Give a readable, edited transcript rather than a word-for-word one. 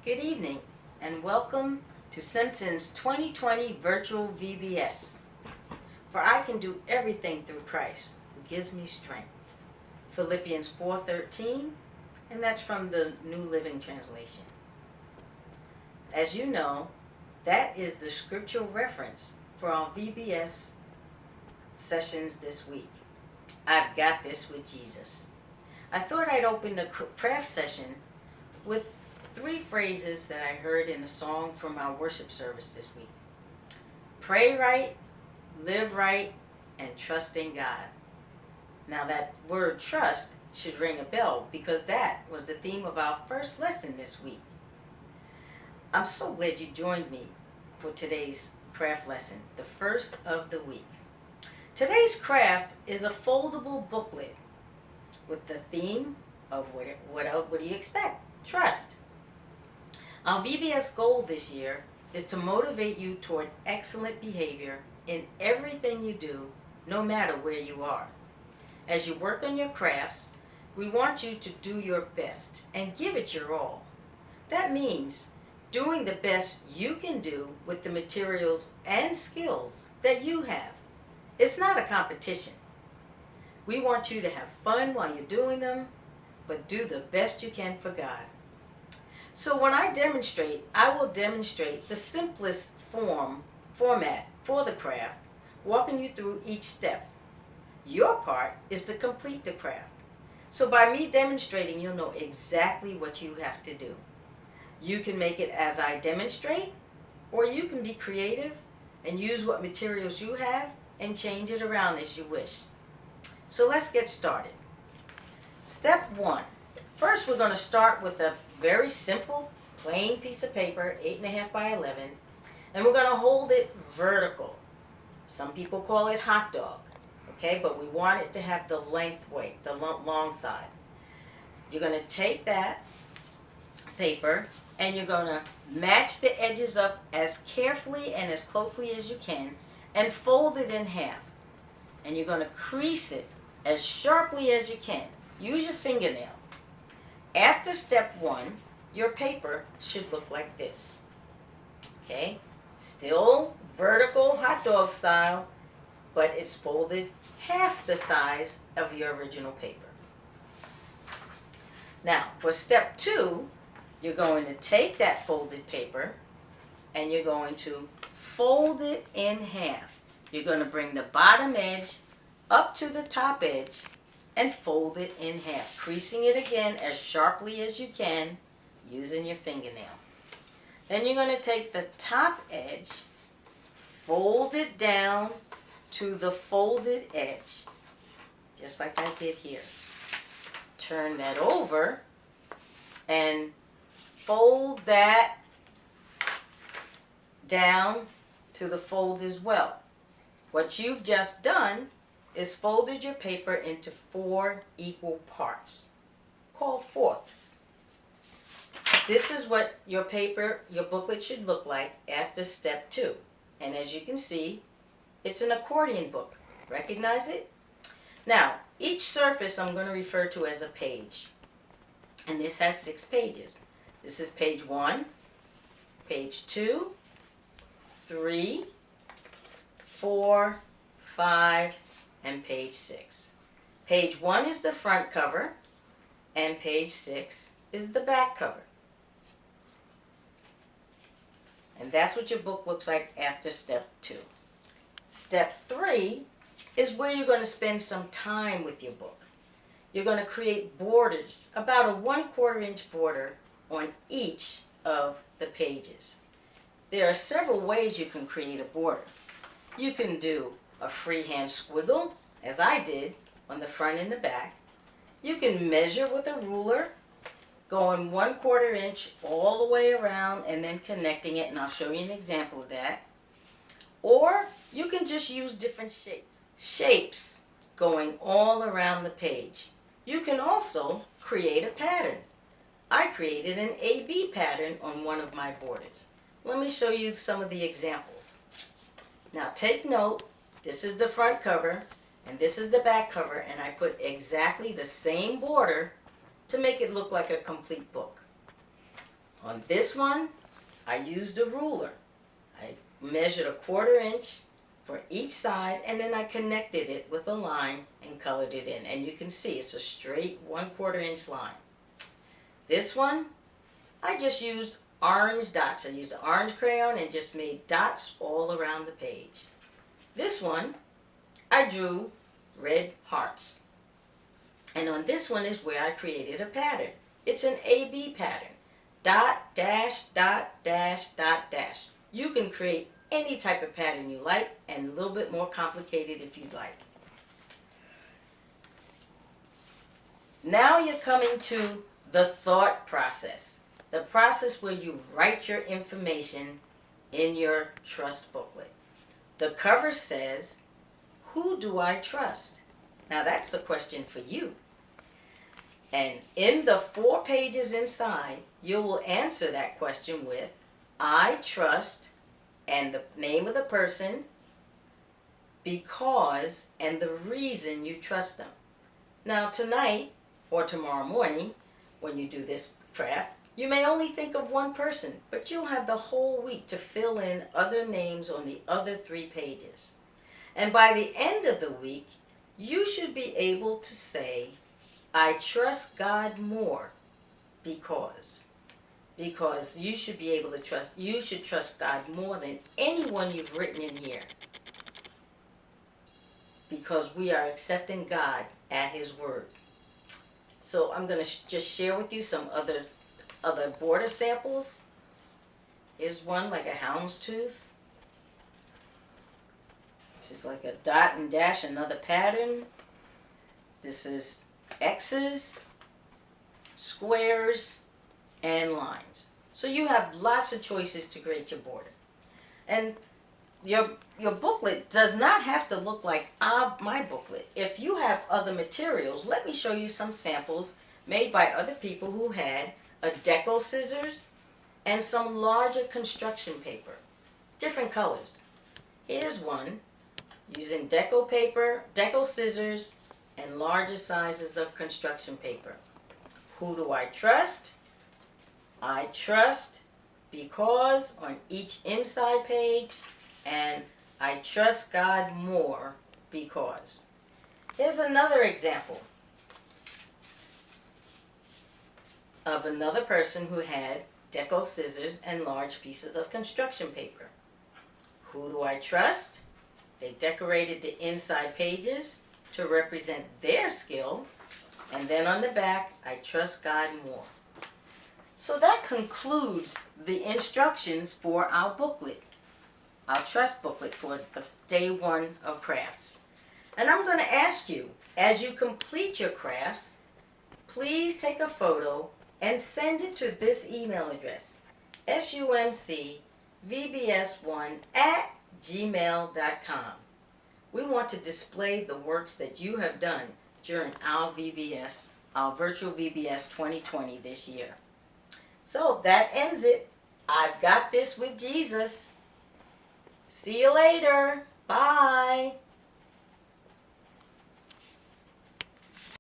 Good evening and welcome to Simpson's 2020 Virtual VBS. For I can do everything through Christ who gives me strength. Philippians 4:13, and that's from the New Living Translation. As you know, that is the scriptural reference for our VBS sessions this week. I've got this with Jesus. I thought I'd open the craft session with 3 phrases that I heard in a song from our worship service this week. Pray right, live right, and trust in God. Now that word trust should ring a bell because that was the theme of our first lesson this week. I'm so glad you joined me for today's craft lesson, the first of the week. Today's craft is a foldable booklet with the theme of what do you expect? Trust. Our VBS goal this year is to motivate you toward excellent behavior in everything you do, no matter where you are. As you work on your crafts, we want you to do your best and give it your all. That means doing the best you can do with the materials and skills that you have. It's not a competition. We want you to have fun while you're doing them, but do the best you can for God. So when I demonstrate, I will demonstrate the simplest format for the craft, walking you through each step. Your part is to complete the craft. So by me demonstrating, you'll know exactly what you have to do. You can make it as I demonstrate, or you can be creative and use what materials you have and change it around as you wish. So let's get started. Step 1. First, we're going to start with a very simple, plain piece of paper, 8.5 by 11, and we're going to hold it vertical. Some people call it hot dog, okay? But we want it to have the length weight, the long side. You're going to take that paper and you're going to match the edges up as carefully and as closely as you can and fold it in half. And you're going to crease it as sharply as you can. Use your fingernail. After step 1, your paper should look like this. Okay? Still vertical hot dog style, but it's folded half the size of your original paper. Now, for step 2, you're going to take that folded paper and you're going to fold it in half. You're going to bring the bottom edge up to the top edge and fold it in half, creasing it again as sharply as you can using your fingernail. Then you're going to take the top edge, fold it down to the folded edge, just like I did here. Turn that over and fold that down to the fold as well. What you've just done is folded your paper into 4 equal parts, called fourths. This is what your booklet should look like after step 2. And as you can see, it's an accordion book. Recognize it? Now, each surface I'm going to refer to as a page. And this has 6 pages. This is page 1, page 2, 3, 4, 5, and page 6. Page 1 is the front cover, and page 6 is the back cover. And that's what your book looks like after step 2. Step 3 is where you're going to spend some time with your book. You're going to create borders, about a 1/4 inch border on each of the pages. There are several ways you can create a border. You can do a freehand squiggle, as I did, on the front and the back. You can measure with a ruler, going 1/4 inch all the way around and then connecting it, and I'll show you an example of that. Or you can just use different shapes going all around the page. You can also create a pattern. I created an AB pattern on one of my borders. Let me show you some of the examples. Now take note, this is the front cover and this is the back cover, and I put exactly the same border to make it look like a complete book. On this one, I used a ruler. I measured a 1/4 inch for each side, and then I connected it with a line and colored it in. And you can see it's a straight 1/4 inch line. This one, I just used orange dots. I used an orange crayon and just made dots all around the page. This one, I drew red hearts. And on this one is where I created a pattern. It's an AB pattern. Dot, dash, dot, dash, dot, dash. You can create any type of pattern you like, and a little bit more complicated if you'd like. Now you're coming to the thought process. The process where you write your information in your trust booklet. The cover says, "Who do I trust?" Now that's a question for you. And in the 4 pages inside, you will answer that question with, "I trust," and the name of the person, because, and the reason you trust them. Now tonight, or tomorrow morning, when you do this craft, you may only think of one person, but you'll have the whole week to fill in other names on the other 3 pages. And by the end of the week, you should be able to say, "I trust God more because." Because you should be able to trust, you should trust God more than anyone you've written in here. Because we are accepting God at His word. So I'm going to just share with you some other border samples. Here's one like a houndstooth. This is like a dot and dash, another pattern. This is X's, squares, and lines. So you have lots of choices to create your border. And your booklet does not have to look like my booklet. If you have other materials, let me show you some samples made by other people who had a deco scissors and some larger construction paper. Different colors. Here's one using deco paper, deco scissors, and larger sizes of construction paper. Who do I trust? I trust because on each inside page, and I trust God more because. Here's another example of another person who had deco scissors and large pieces of construction paper. Who do I trust? They decorated the inside pages to represent their skill, and then on the back, I trust God more. So that concludes the instructions for our booklet, our trust booklet for the day 1 of crafts. And I'm going to ask you, as you complete your crafts, please take a photo and send it to this email address, SUMCVBS1@gmail.com. We want to display the works that you have done during our VBS, our virtual VBS 2020 this year. So that ends it. I've got this with Jesus. See you later. Bye.